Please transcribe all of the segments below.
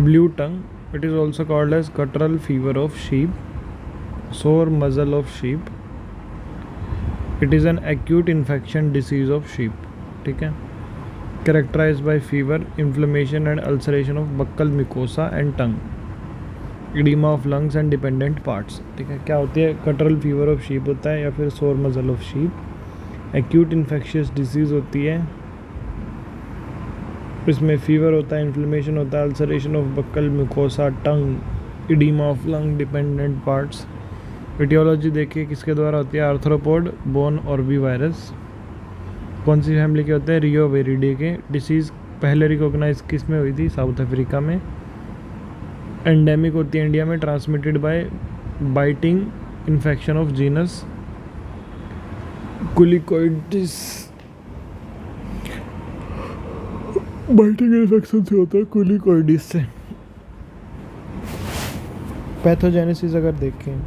Blue tongue, it is also called as guttural fever of sheep, sore muzzle of sheep. It is an acute infection disease of sheep. ठीक है, characterized by fever, inflammation and ulceration of buccal mucosa and tongue, edema of lungs and dependent parts. ठीक है, क्या होती है? गटरल fever of sheep होता है या फिर sore muzzle of sheep. Acute infectious disease होती है, इसमें फीवर होता है, इन्फ्लेमेशन होता है, ulceration of buccal mucosa, tongue, oedema of lung, dependent parts. Aetiology देखिए किसके द्वारा होती है? आर्थ्रोपोड, बोन और बी वायरस। कौन सी फैमिली के होते हैं? रियो वेरिडी के। डिसीज़ पहले रिकॉग्नाइज किस में हुई थी? साउथ अफ्रीका में। एंडेमिक होती है इंडिया में, transmitted by biting infection of genus Culicoides. Biting infection से होता है कुलिकोइडिस से। पैथोजेनेसिस अगर देखें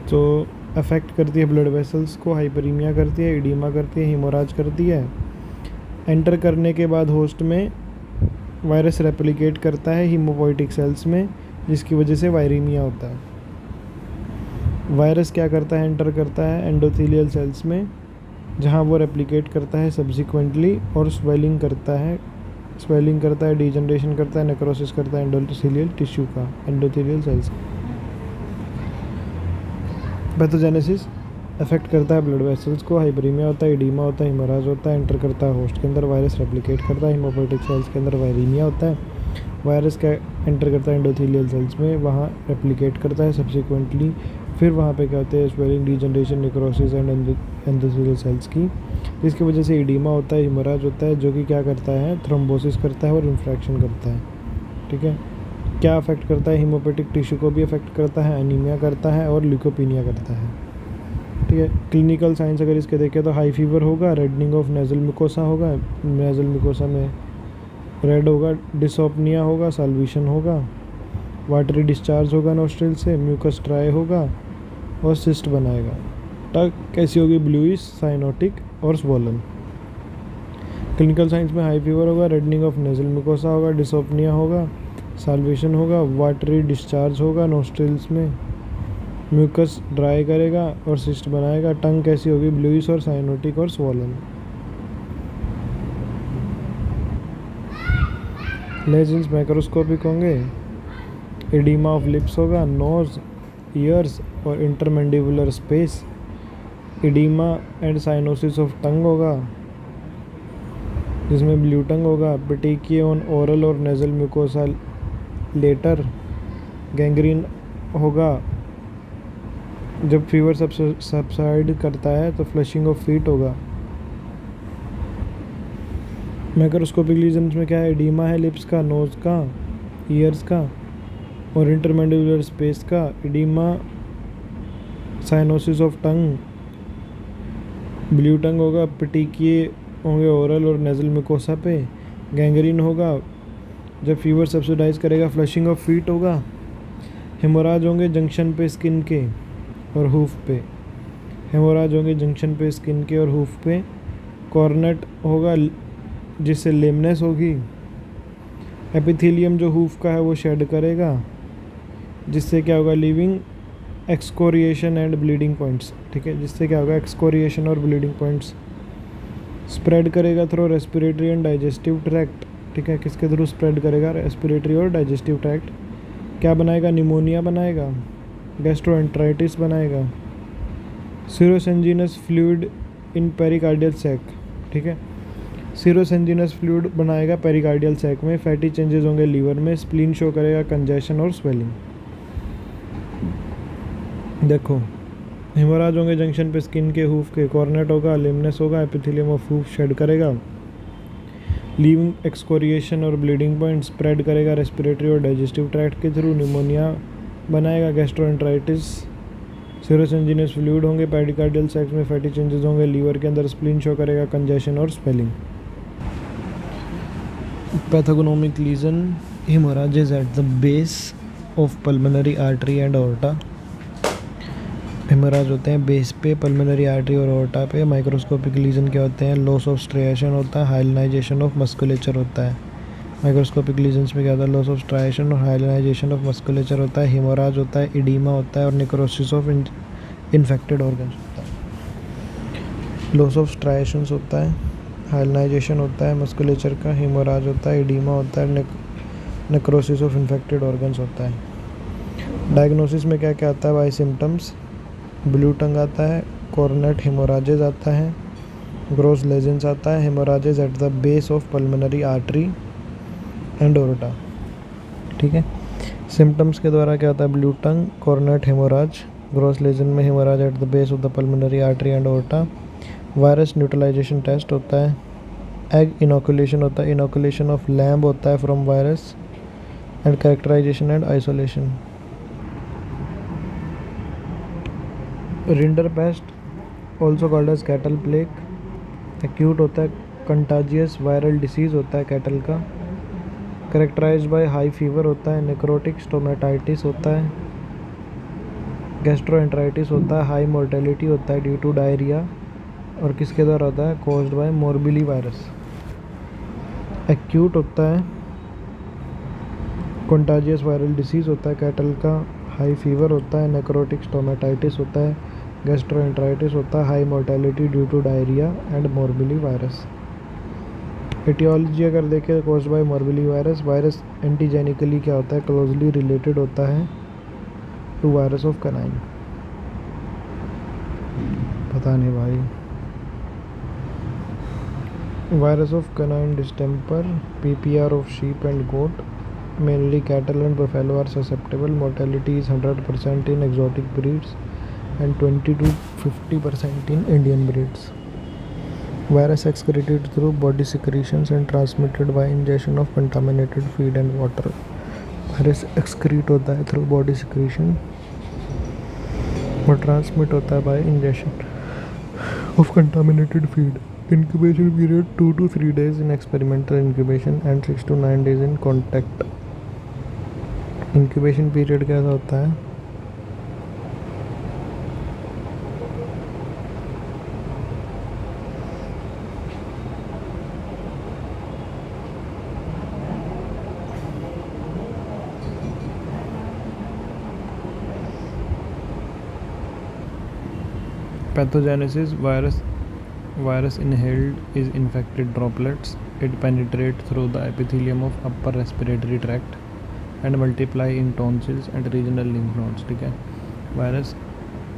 तो अफेक्ट करती है ब्लड वेसल्स को, हाइपरीमिया करती है, इडीमा करती है, हीमोराज करती है। एंटर करने के बाद होस्ट में वायरस रेप्लिकेट करता है हीमोपोइटिक सेल्स में, जिसकी वजह से वायरीमिया होता है। वायरस क्या करता है? एंटर करता है एंडोथेलियल सेल्स में, जहां वो रेप्लिकेट करता है सब्सिक्वेंटली और स्वेलिंग करता है, डिजनरेशन करता है, नेक्रोसिस करता है एंडोथेलियल टिश्यू का, एंडोथेलियल सेल्स। पैथोजेनेसिस अफेक्ट करता है ब्लड वेसल्स को, हाइपरीमिया होता है, एडीमा होता है, हीमोराज होता है। एंटर करता है होस्ट के अंदर, वायरस रेप्लिकेट करता है हीमोपोइटिक सेल्स के अंदर, वायरीमिया होता है। वायरस क्या एंटर करता है एंडोथेलियल सेल्स में, वहाँ रेप्लिकेट करता है सब्सिक्वेंटली, फिर वहाँ पे क्या होता है? Swelling, degeneration, necrosis and endothelial cells की, जिसकी वजह से एडीमा होता है, हीमोराज होता है, जो कि क्या करता है? थ्रोम्बोसिस करता है और इन्फ्रैक्शन करता है। ठीक है, क्या अफेक्ट करता है? हीमोपोइटिक टिश्यू को भी अफेक्ट करता है, एनीमिया करता है और ल्यूकोपीनिया करता है। ठीक है, क्लिनिकल साइंस अगर इसके देखें तो हाई फीवर होगा, रेडनिंग ऑफ नेजल म्यूकोसा होगा, नेजल म्यूकोसा में रेड होगा, डिसोपनिया होगा, साल्वेशन होगा, वाटरी डिस्चार्ज होगा नोस्ट्रिल से, म्यूकस ड्राई होगा और सिस्ट बनाएगा। टग कैसी होगी? ब्लूइश, साइनोटिक और स्वोलन। क्लिनिकल साइंस में हाई फीवर होगा, रेडनिंग ऑफ नेजल म्यूकोसा होगा, डिसोपनिया होगा, साल्वेशन होगा, वाटरी डिस्चार्ज होगा नोस्ट्रिल्स में, म्यूकस ड्राई करेगा और सिस्ट बनाएगा। टंग कैसी होगी? ब्लूइश और साइनोटिक और स्वोलन। लेजेंस मैक्रोस्कोपिक होंगे, एडिमा ऑफ लिप्स होगा, नोज, ईयर्स और intermandibular space, oedema and cyanosis of tongue होगा, जिसमें ब्लू टंग होगा, पेटिकी ऑन ओरल और नेजल म्यूकोसा लेटर, गैंग्रीन होगा। जब फीवर सबसाइड करता है तो फ्लशिंग ऑफ फीट होगा। मैक्रोस्कोपिक लीजन्स में क्या है? एडिमा है लिप्स का, नोज का, ईयर्स का और इंटरमैंडिबुलर स्पेस का, oedema, cyanosis of tongue, blue tongue होगा, पेटिकिए होंगे ओरल और नेजल म्यूकोसा पे, गैंग्रीन होगा जब फीवर सब्सिडाइज करेगा, फ्लशिंग ऑफ फीट होगा, हेमोराज होंगे जंक्शन पे स्किन के और हूफ पे, हेमोराज होंगे जंक्शन पे स्किन के और हूफ पे, कॉर्नेट होगा जिससे लेमनेस होगी, एपिथेलियम जो हूफ का है वो शेड करेगा, जिससे क्या होगा? Leaving excoriation and bleeding points. ठीक है, जिससे क्या होगा? एक्सकोरिएशन और ब्लीडिंग पॉइंट्स। स्प्रेड करेगा through respiratory and digestive tract. ठीक है, किसके थ्रू स्प्रेड करेगा? रेस्पिरेटरी और डाइजेस्टिव ट्रैक्ट। क्या बनाएगा? निमोनिया बनाएगा, गैस्ट्रोएंटराइटिस बनाएगा, सीरोसेंजिनस फ्लूइड इन पेरिकार्डियल सैक। ठीक है, सीरोसेंजिनस फ्लूइड बनाएगा पेरिकार्डियल सैक में, फैटी चेंजेस होंगे लीवर में, स्प्लीन शो करेगा कंजेशन और स्वेलिंग। देखो, हेमोराज होंगे जंक्शन पे स्किन के, हूफ के, कॉर्नेट होगा, लेमनेस होगा, एपिथेलियम ऑफ हूफ शेड करेगा, लीविंग एक्सकोरिएशन और ब्लीडिंग पॉइंट, स्प्रेड करेगा रेस्पिरेटरी और डाइजेस्टिव ट्रैक्ट के थ्रू, निमोनिया बनाएगा, गैस्ट्रोएंटराइटिस, सीरोसेंजिनस फ्लूइड होंगे पेरिकार्डियल सैक में, फैटी चेंजेस होंगे लीवर के अंदर, स्प्लीन शो करेगा कंजेशन और swelling. Pathognomonic lesion, haemorrhages at the base of pulmonary artery and aorta. Haemorrhage होते हैं बेस पे, पल्मोनरी आर्टरी और ऑर्टा पे। माइक्रोस्कोपिक लीजन क्या होते हैं? लॉस ऑफ स्ट्रिएशन होता है, हाइलाइजेशन ऑफ मस्कुलेचर होता है, माइक्रोस्कोपिक लीजन्स में क्या होता है, लॉस ऑफ स्ट्राइएशन और हाइलाइजेशन ऑफ मस्कुलेचर होता है, हेमोराज होता है, इडीमा होता है और नेक्रोसिस ऑफ इन्फेक्टेड ऑर्गन्स होता है। लॉस ऑफ स्ट्राइएशंस होता है, हाइलाइजेशन होता है मस्कुलेचर का, हेमोराज होता है, इडीमा होता है, नेक्रोसिस ऑफ इन्फेक्टेड ऑर्गन्स होता है। डायग्नोसिस में क्या क्या आता है, बाई सिम्टम्स, ब्लू टंग आता है, कॉर्नेट हेमोराजेज आता है, ग्रोस लेजेंस आता है, haemorrhages at the base of pulmonary artery and aorta. ठीक है, सिम्टम्स के द्वारा क्या होता है, blue tongue, coronet haemorrhage, gross lesion में haemorrhage at the base of the pulmonary artery and aorta. Virus neutralisation test होता है, एग इनोकुलेशन होता है, इनोकुलेशन ऑफ लैम्ब होता है from virus and characterization and isolation. Rinderpest also called as cattle plague, acute होता है, contagious viral disease होता है कैटल का, करेक्टराइज बाय हाई फीवर होता है, नेक्रोटिक स्टोमेटाइटिस होता है, गैस्ट्रोएंटराइटिस होता है, हाई मोर्टेलिटी होता है ड्यू टू डायरिया और किसके द्वारा होता है, caused by morbilli virus. Acute होता है, कंटाजियस वायरल डिसीज़ होता है कैटल का, हाई फीवर होता है, नेक्रोटिक स्टोमेटाइटिस होता है, गैस्ट्रोएंटराइटिस होता है, high mortality due to diarrhoea and morbillivirus. Aetiology अगर देखें, caused by morbillivirus, virus antigenically क्या होता है, क्लोजली रिलेटेड होता है टू वायरस ऑफ कैनाइन। पता नहीं भाई। Virus of canine distemper, PPR of sheep and goat, mainly cattle and buffalo are susceptible, mortality is 100% in exotic breeds and 20 to 50% in Indian breeds. Virus excreted through body secretions and transmitted by ingestion of contaminated feed and water. Virus excrete होता है through body secretion और transmit होता है by ingestion of contaminated feed. Incubation period 2 to 3 days in experimental incubation and 6 to 9 days in contact. Incubation period कैसा होता है, pathogenesis, virus inhaled is infected droplets. It penetrates through the epithelium of upper respiratory tract and multiply in tonsils and regional lymph nodes. ठीक है, virus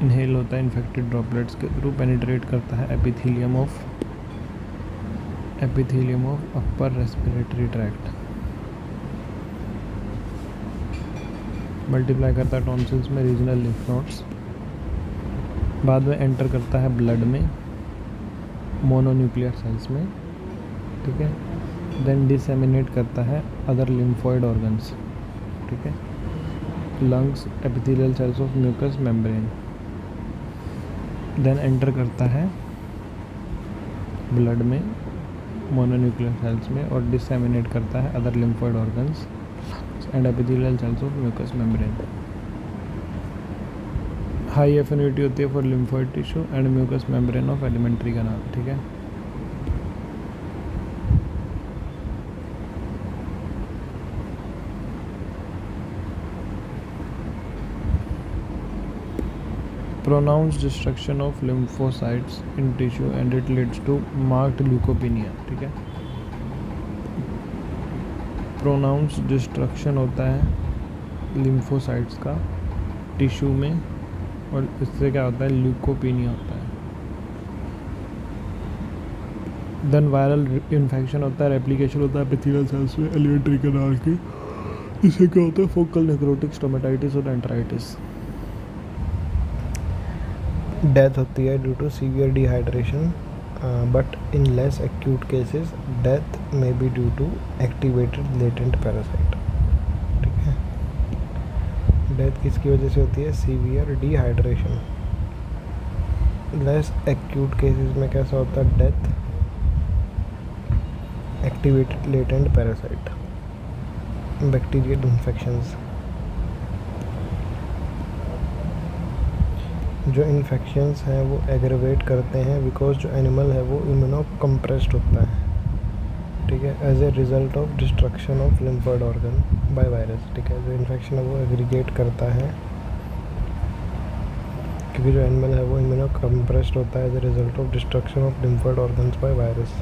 inhale होता है infected droplets के through, penetrate करता है epithelium of upper respiratory tract, multiply करता है tonsils में, रीजनल लिम्फ नोड्स, बाद में एंटर करता है ब्लड में, मोनोन्यूक्लियर सेल्स में। ठीक है, देन डिसेमिनेट करता है अदर लिम्फोइड ऑर्गन्स। ठीक है, lungs, epithelial cells of mucous membrane, then enter करता है ब्लड में, मोनोन्यूक्लियर सेल्स में और डिसेमिनेट करता है other lymphoid organs and epithelial cells of mucous membrane. High affinity होती है for lymphoid tissue and mucous membrane of alimentary canal. ठीक है, pronounced destruction of lymphocytes in tissue and it leads to marked leukopenia. ठीक है, pronounced destruction होता है lymphocytes का tissue में और इससे क्या होता है, ल्यूकोपीनिया होता है। देन वायरल इन्फेक्शन होता है, रेप्लिकेशन होता है एपिथेलियल सेल्स में एलिमेंट्री कैनाल की, इससे क्या होता है, फोकल नेक्रोटिक स्टोमेटाइटिस और एंटराइटिस। डेथ होती है due to severe dehydration, but in less acute cases death may be due to activated latent parasite. ठीक है, डेथ किसकी वजह से होती है, severe dehydration. Less acute cases में कैसा होता है, death, activated latent parasite, bacterial infections. जो इन्फेक्शंस हैं वो एग्रेवेट करते हैं बिकॉज जो एनिमल है वो इम्यूनो कंप्रेस्ड होता है। ठीक है, as a result of destruction of lymphoid organ by virus. ठीक है, जो इन्फेक्शन है वो एग्रीगेट करता है क्योंकि जो एनिमल है वो इम्यूनो कंप्रेस्ड होता है as a result of destruction of lymphoid organs by virus.